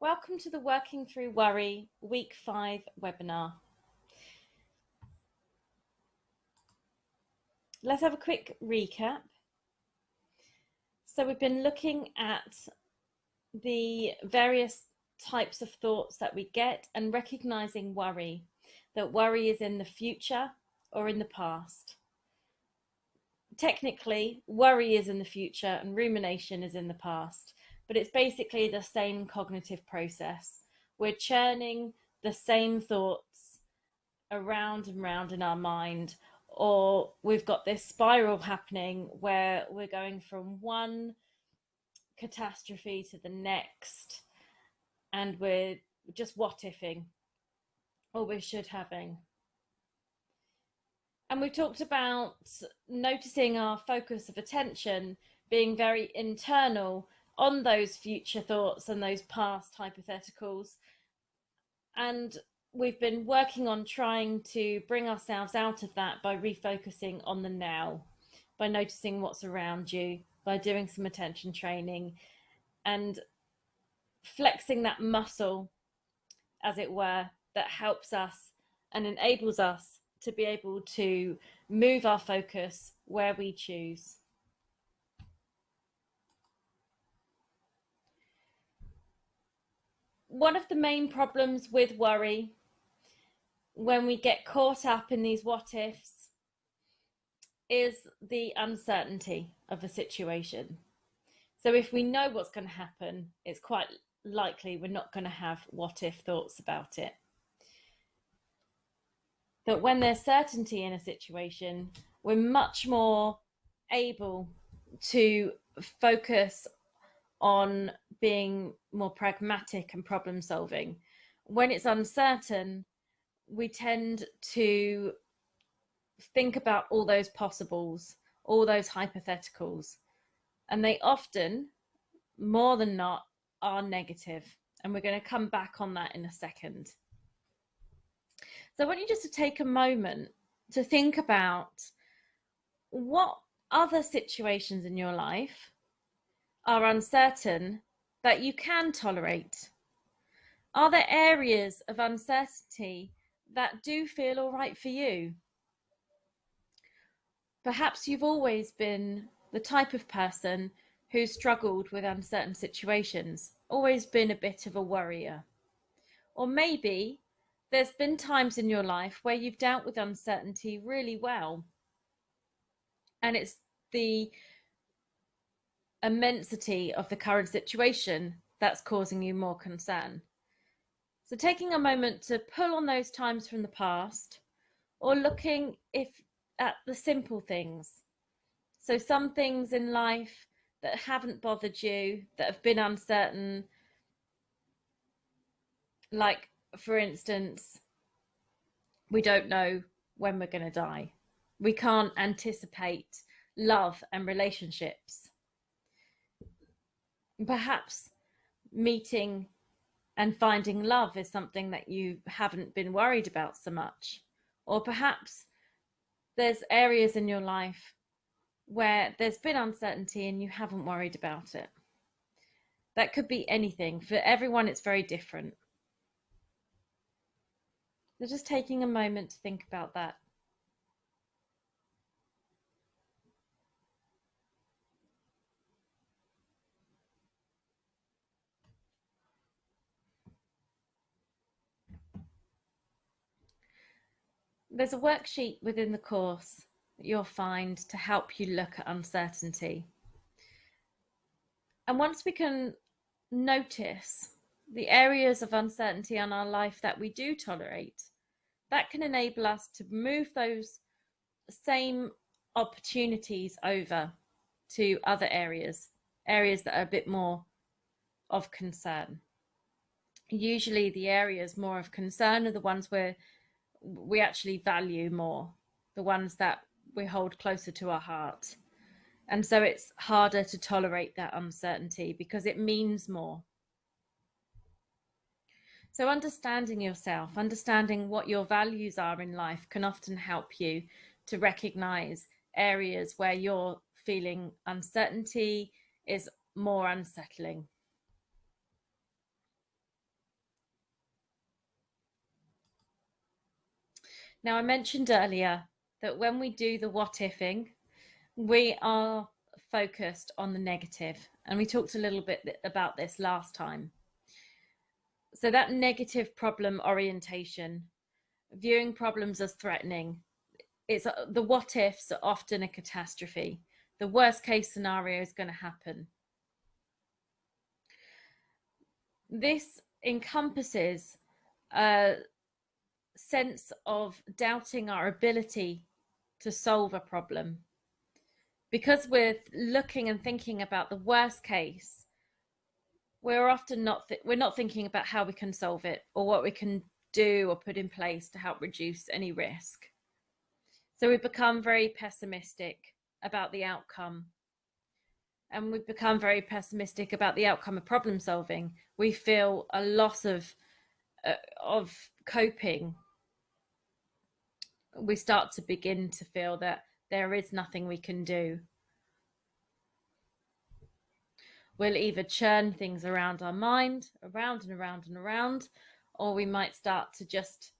Welcome to the Working Through Worry Week 5 webinar. Let's have a quick recap. So we've been looking at the various types of thoughts that we get and recognizing worry, that worry is in the future or in the past. Technically, worry is in the future and rumination is in the past, but it's basically the same cognitive process. We're churning the same thoughts around and round in our mind, or we've got this spiral happening where we're going from one catastrophe to the next, and we're just what ifing, or we should having. And we've talked about noticing our focus of attention being very internal on those future thoughts and those past hypotheticals. And we've been working on trying to bring ourselves out of that by refocusing on the now, by noticing what's around you, by doing some attention training and flexing that muscle, as it were, that helps us and enables us to be able to move our focus where we choose. One of the main problems with worry, when we get caught up in these what ifs, is the uncertainty of a situation. So if we know what's going to happen, it's quite likely we're not going to have what if thoughts about it. But when there's certainty in a situation, we're much more able to focus on being more pragmatic and problem solving. When it's uncertain, we tend to think about all those possibles, all those hypotheticals, and they often, more than not, are negative. And we're going to come back on that in a second. So I want you just to take a moment to think about what other situations in your life are uncertain that you can tolerate. Are there areas of uncertainty that do feel all right for you? Perhaps you've always been the type of person who struggled with uncertain situations, always been a bit of a worrier. Or maybe there's been times in your life where you've dealt with uncertainty really well, and it's the immensity of the current situation that's causing you more concern. So taking a moment to pull on those times from the past, or looking at the simple things. So some things in life that haven't bothered you, that have been uncertain, like, for instance, we don't know when we're going to die. We can't anticipate love and relationships. Perhaps meeting and finding love is something that you haven't been worried about so much. Or perhaps there's areas in your life where there's been uncertainty and you haven't worried about it. That could be anything. For everyone, it's very different. So just taking a moment to think about that. There's a worksheet within the course that you'll find to help you look at uncertainty. And once we can notice the areas of uncertainty in our life that we do tolerate, that can enable us to move those same opportunities over to other areas that are a bit more of concern. Usually the areas more of concern are the ones where we actually value more, the ones that we hold closer to our heart. And so it's harder to tolerate that uncertainty because it means more. So understanding yourself, understanding what your values are in life can often help you to recognize areas where you're feeling uncertainty is more unsettling. Now, I mentioned earlier that when we do the what ifing, we are focused on the negative. And we talked a little bit about this last time. So, that negative problem orientation, viewing problems as threatening, it's the what ifs are often a catastrophe. The worst case scenario is going to happen. This encompasses a sense of doubting our ability to solve a problem. Because we're looking and thinking about the worst case, we're often we're not thinking about how we can solve it or what we can do or put in place to help reduce any risk. So we become very pessimistic about the outcome. And we become very pessimistic about the outcome of problem solving. We feel a loss of coping. We start to begin to feel that there is nothing we can do. We'll either churn things around our mind, around and around and around, or we might start to just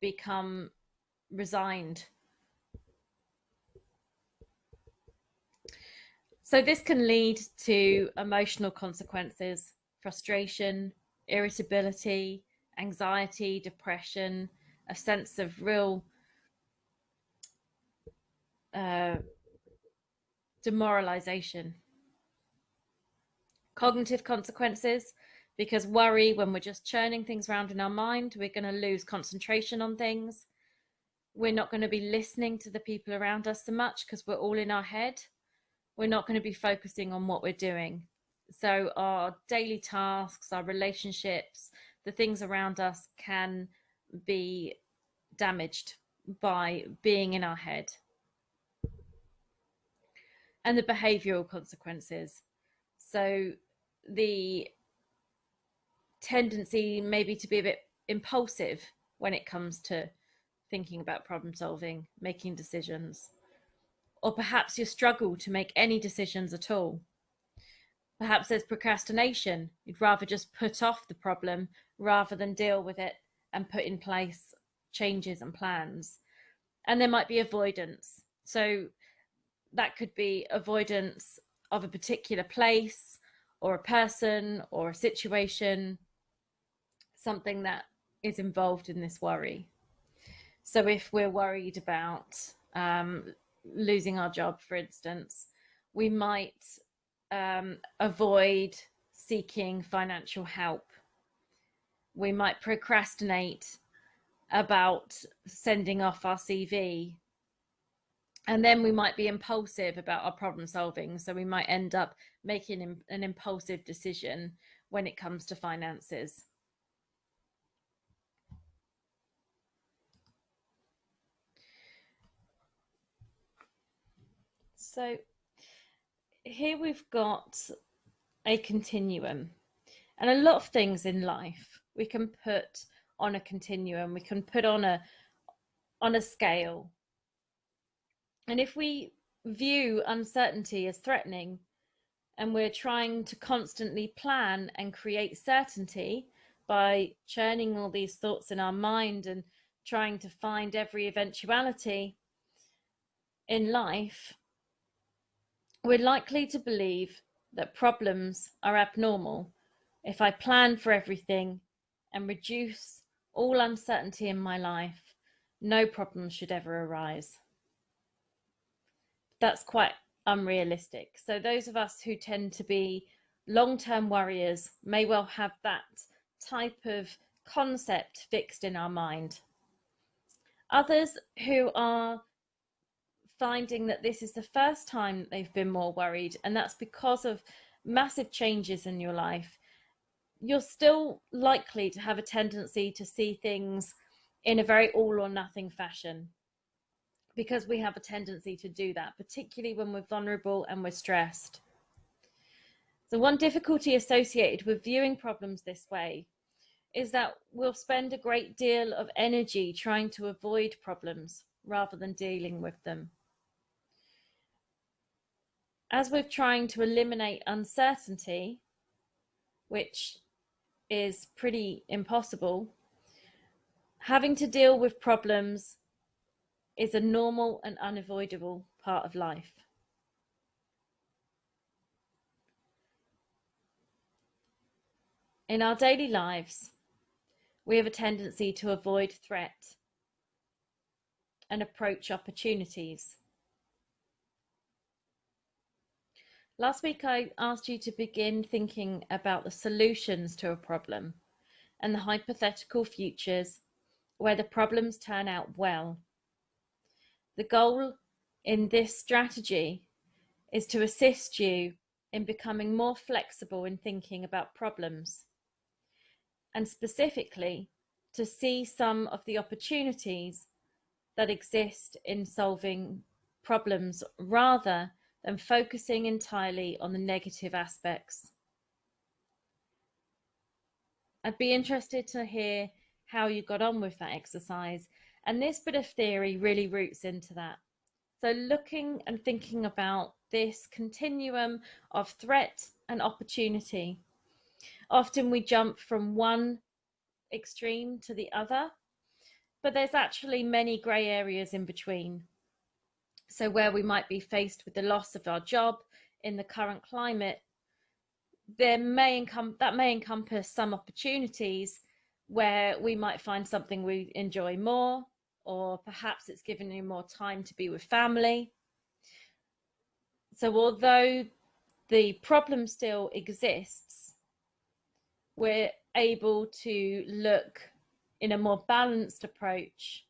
become resigned. So this can lead to emotional consequences, frustration, irritability, anxiety, depression, a sense of real demoralization. Cognitive consequences, because worry, when we're just churning things around in our mind, we're going to lose concentration on things. We're not going to be listening to the people around us so much because we're all in our head. We're not going to be focusing on what we're doing. So our daily tasks, our relationships, the things around us can be damaged by being in our head. And the behavioral consequences. So the tendency maybe to be a bit impulsive when it comes to thinking about problem solving, making decisions. Or perhaps you struggle to make any decisions at all. Perhaps there's procrastination. You'd rather just put off the problem rather than deal with it and put in place changes and plans. And there might be avoidance. So that could be avoidance of a particular place or a person or a situation, something that is involved in this worry. So if we're worried about losing our job, for instance, we might avoid seeking financial help. We might procrastinate about sending off our CV. And then we might be impulsive about our problem solving. So we might end up making an impulsive decision when it comes to finances. So here we've got a continuum, and a lot of things in life we can put on a continuum, we can put on a scale. And if we view uncertainty as threatening and we're trying to constantly plan and create certainty by churning all these thoughts in our mind and trying to find every eventuality in life, we're likely to believe that problems are abnormal. If I plan for everything and reduce all uncertainty in my life, no problems should ever arise. That's quite unrealistic. So those of us who tend to be long-term worriers may well have that type of concept fixed in our mind. Others who are finding that this is the first time they've been more worried, and that's because of massive changes in your life, you're still likely to have a tendency to see things in a very all or nothing fashion, because we have a tendency to do that, particularly when we're vulnerable and we're stressed. So one difficulty associated with viewing problems this way is that we'll spend a great deal of energy trying to avoid problems rather than dealing with them. As we're trying to eliminate uncertainty, which is pretty impossible, Having to deal with problems is a normal and unavoidable part of life. In our daily lives, we have a tendency to avoid threat and approach opportunities. Last week, I asked you to begin thinking about the solutions to a problem and the hypothetical futures where the problems turn out well. The goal in this strategy is to assist you in becoming more flexible in thinking about problems, and specifically to see some of the opportunities that exist in solving problems rather than focusing entirely on the negative aspects. I'd be interested to hear how you got on with that exercise, and this bit of theory really roots into that. So looking and thinking about this continuum of threat and opportunity. Often we jump from one extreme to the other, but there's actually many grey areas in between. So where we might be faced with the loss of our job in the current climate, that may encompass some opportunities where we might find something we enjoy more, or perhaps it's given you more time to be with family. So although the problem still exists, we're able to look in a more balanced approach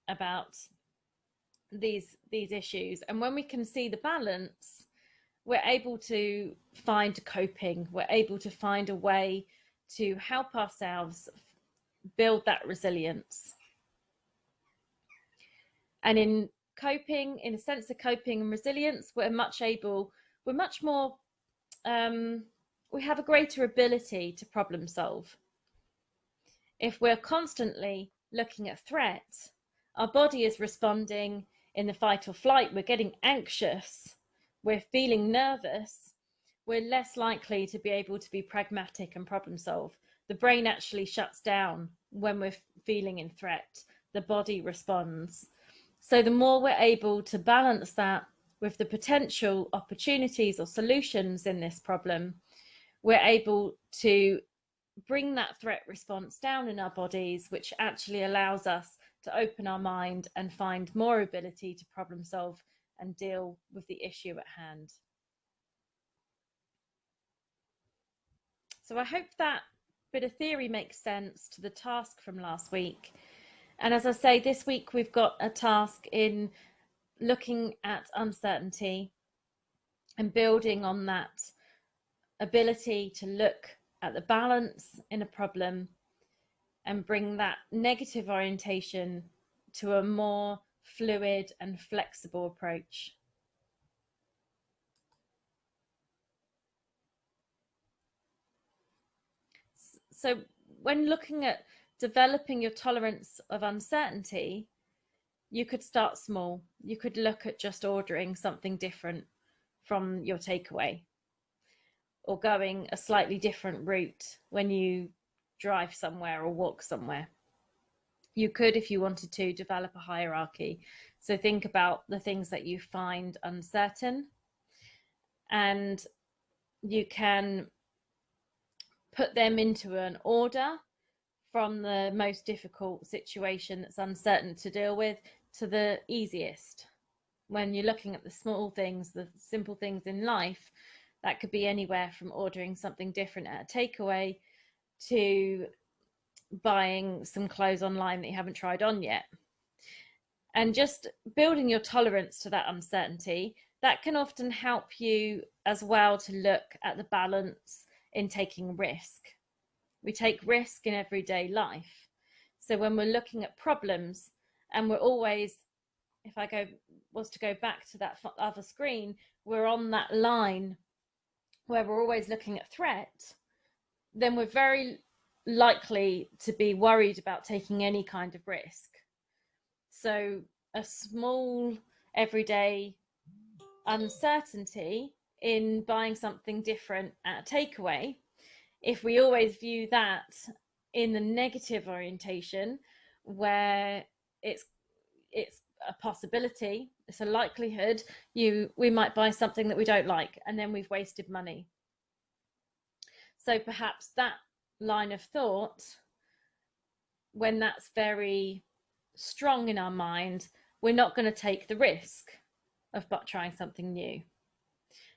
about these issues. And when we can see the balance, we're able to find coping. We're able to find a way to help ourselves build that resilience. And in coping, in a sense of coping and resilience, we have a greater ability to problem solve. If we're constantly looking at threat, our body is responding in the fight or flight, we're getting anxious, we're feeling nervous, we're less likely to be able to be pragmatic and problem solve. The brain actually shuts down when we're feeling in threat. The body responds. So the more we're able to balance that with the potential opportunities or solutions in this problem, we're able to bring that threat response down in our bodies, which actually allows us to open our mind and find more ability to problem solve and deal with the issue at hand. So I hope that bit of theory makes sense to the task from last week. And as I say, this week we've got a task in looking at uncertainty and building on that ability to look at the balance in a problem and bring that negative orientation to a more fluid and flexible approach. So when looking at developing your tolerance of uncertainty, you could start small. You could look at just ordering something different from your takeaway, or going a slightly different route when you drive somewhere or walk somewhere. You could, if you wanted to, develop a hierarchy. So think about the things that you find uncertain, and you can put them into an order from the most difficult situation that's uncertain to deal with to the easiest. When you're looking at the small things, the simple things in life, that could be anywhere from ordering something different at a takeaway to buying some clothes online that you haven't tried on yet. And just building your tolerance to that uncertainty, that can often help you as well to look at the balance in taking risk. We take risk in everyday life. So when we're looking at problems, and we're always, if I was to go back to that other screen, we're on that line where we're always looking at threat, then we're very likely to be worried about taking any kind of risk. So a small everyday uncertainty in buying something different at a takeaway, if we always view that in the negative orientation, where it's a possibility, it's a likelihood we might buy something that we don't like, and then we've wasted money. So perhaps that line of thought, when that's very strong in our mind, we're not going to take the risk of trying something new.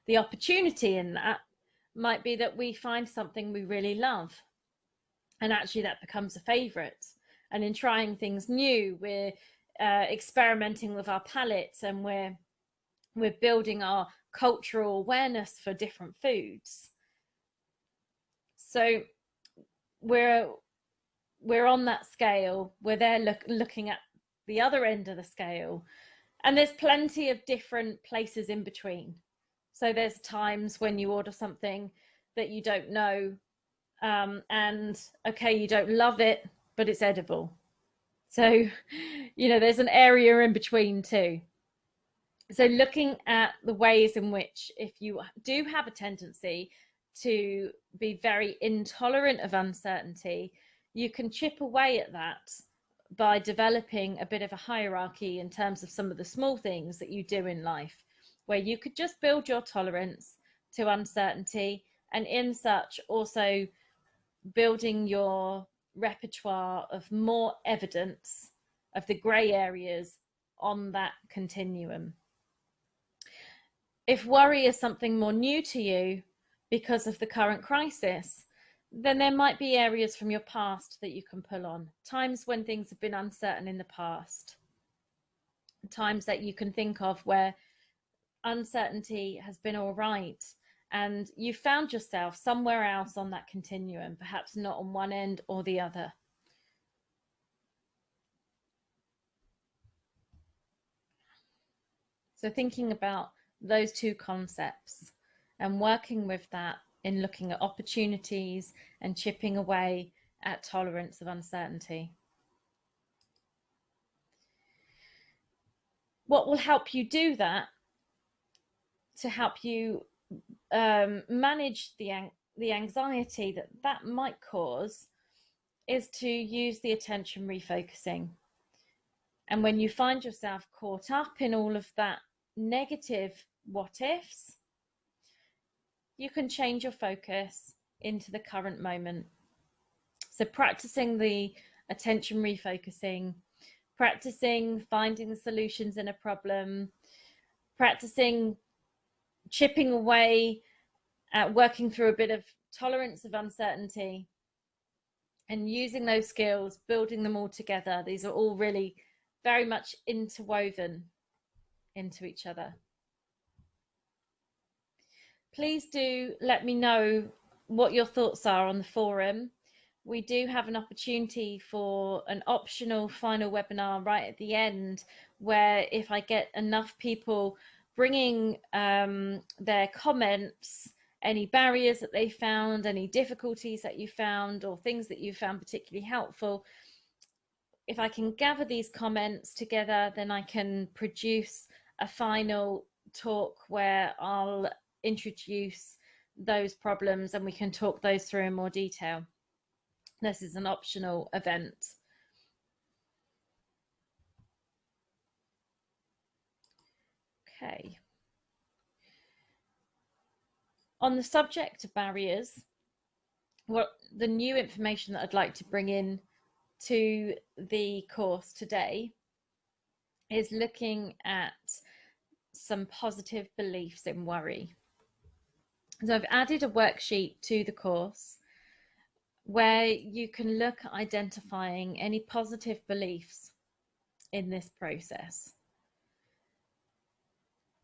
The opportunity in that might be that we find something we really love, and actually that becomes a favorite. And in trying things new, we're experimenting with our palates, and we're building our cultural awareness for different foods. So we're on that scale. We're there looking at the other end of the scale, and there's plenty of different places in between. So there's times when you order something that you don't know, and okay, you don't love it, but it's edible. So, there's an area in between too. So looking at the ways in which, if you do have a tendency to be very intolerant of uncertainty, you can chip away at that by developing a bit of a hierarchy in terms of some of the small things that you do in life, where you could just build your tolerance to uncertainty, and in such also building your repertoire of more evidence of the grey areas on that continuum. If worry is something more new to you because of the current crisis, then there might be areas from your past that you can pull on. Times when things have been uncertain in the past. Times that you can think of where uncertainty has been all right, and you found yourself somewhere else on that continuum, perhaps not on one end or the other. So thinking about those two concepts and working with that in looking at opportunities and chipping away at tolerance of uncertainty. What will help you do that, to help you manage the anxiety that might cause, is to use the attention refocusing. And when you find yourself caught up in all of that negative what ifs, you can change your focus into the current moment. So practicing the attention refocusing, practicing finding the solutions in a problem, practicing chipping away at working through a bit of tolerance of uncertainty, and using those skills, building them all together. These are all really very much interwoven into each other. Please do let me know what your thoughts are on the forum. We do have an opportunity for an optional final webinar right at the end, where if I get enough people bringing their comments, any barriers that they found, any difficulties that you found, or things that you found particularly helpful, if I can gather these comments together, then I can produce a final talk where I'll introduce those problems and we can talk those through in more detail. This is an optional event. Okay. On the subject of barriers, what the new information that I'd like to bring in to the course today is looking at some positive beliefs in worry. So I've added a worksheet to the course where you can look at identifying any positive beliefs in this process.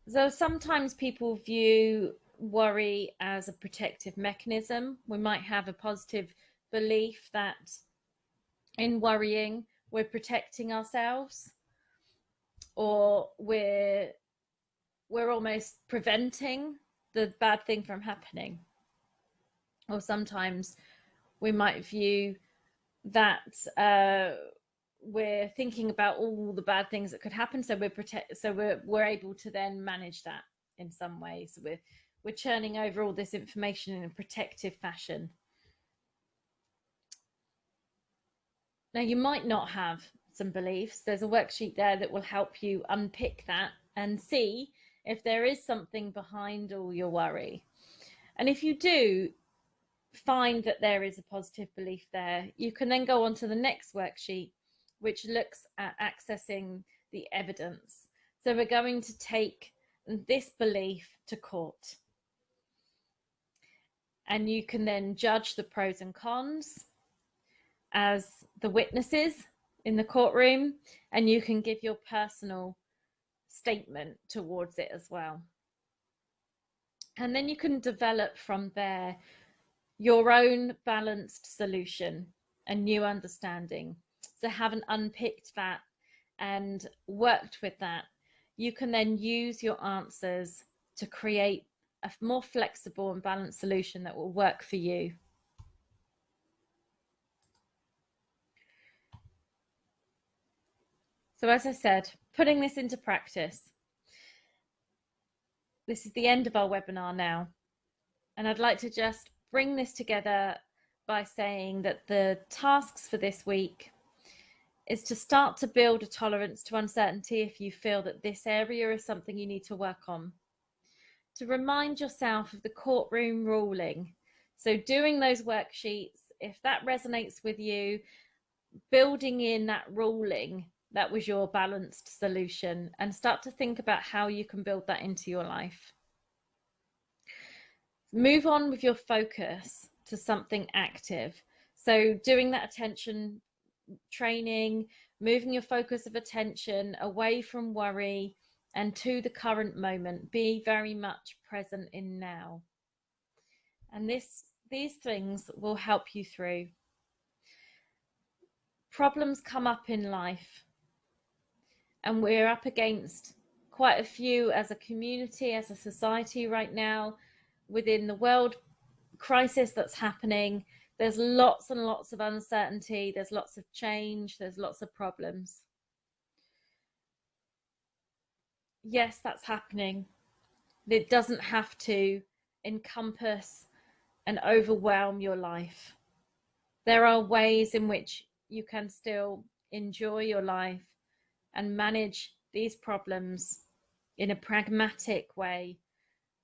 So sometimes people view worry as a protective mechanism. We might have a positive belief that in worrying we're protecting ourselves, or we're almost preventing the bad thing from happening. Or sometimes we might view that we're thinking about all the bad things that could happen, so we're able to then manage that in some ways. We're churning over all this information in a protective fashion. Now, you might not have some beliefs, there's a worksheet there that will help you unpick that and see if there is something behind all your worry. And if you do find that there is a positive belief there, you can then go on to the next worksheet, which looks at accessing the evidence. So we're going to take this belief to court. And you can then judge the pros and cons as the witnesses in the courtroom, and you can give your personal statement towards it as well. And then you can develop from there your own balanced solution and new understanding. So having unpicked that and worked with that, you can then use your answers to create a more flexible and balanced solution that will work for you. So as I said, putting this into practice. This is the end of our webinar now. And I'd like to just bring this together by saying that the tasks for this week is to start to build a tolerance to uncertainty if you feel that this area is something you need to work on. To remind yourself of the courtroom ruling. So doing those worksheets, if that resonates with you, building in that ruling, that was your balanced solution, and start to think about how you can build that into your life. Move on with your focus to something active. So doing that attention training, moving your focus of attention away from worry and to the current moment. Be very much present in now. And these things will help you through. Problems come up in life, and we're up against quite a few as a community, as a society right now, within the world crisis that's happening. There's lots and lots of uncertainty, there's lots of change, there's lots of problems. Yes, that's happening. It doesn't have to encompass and overwhelm your life. There are ways in which you can still enjoy your life and manage these problems in a pragmatic way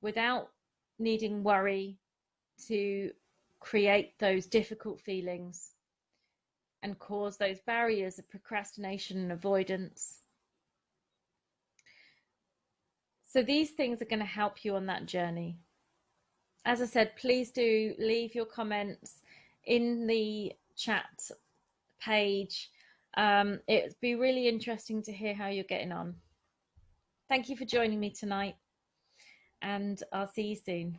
without needing worry to create those difficult feelings and cause those barriers of procrastination and avoidance. So these things are going to help you on that journey. As I said, please do leave your comments in the chat page. It'd be really interesting to hear how you're getting on. Thank you for joining me tonight, and I'll see you soon.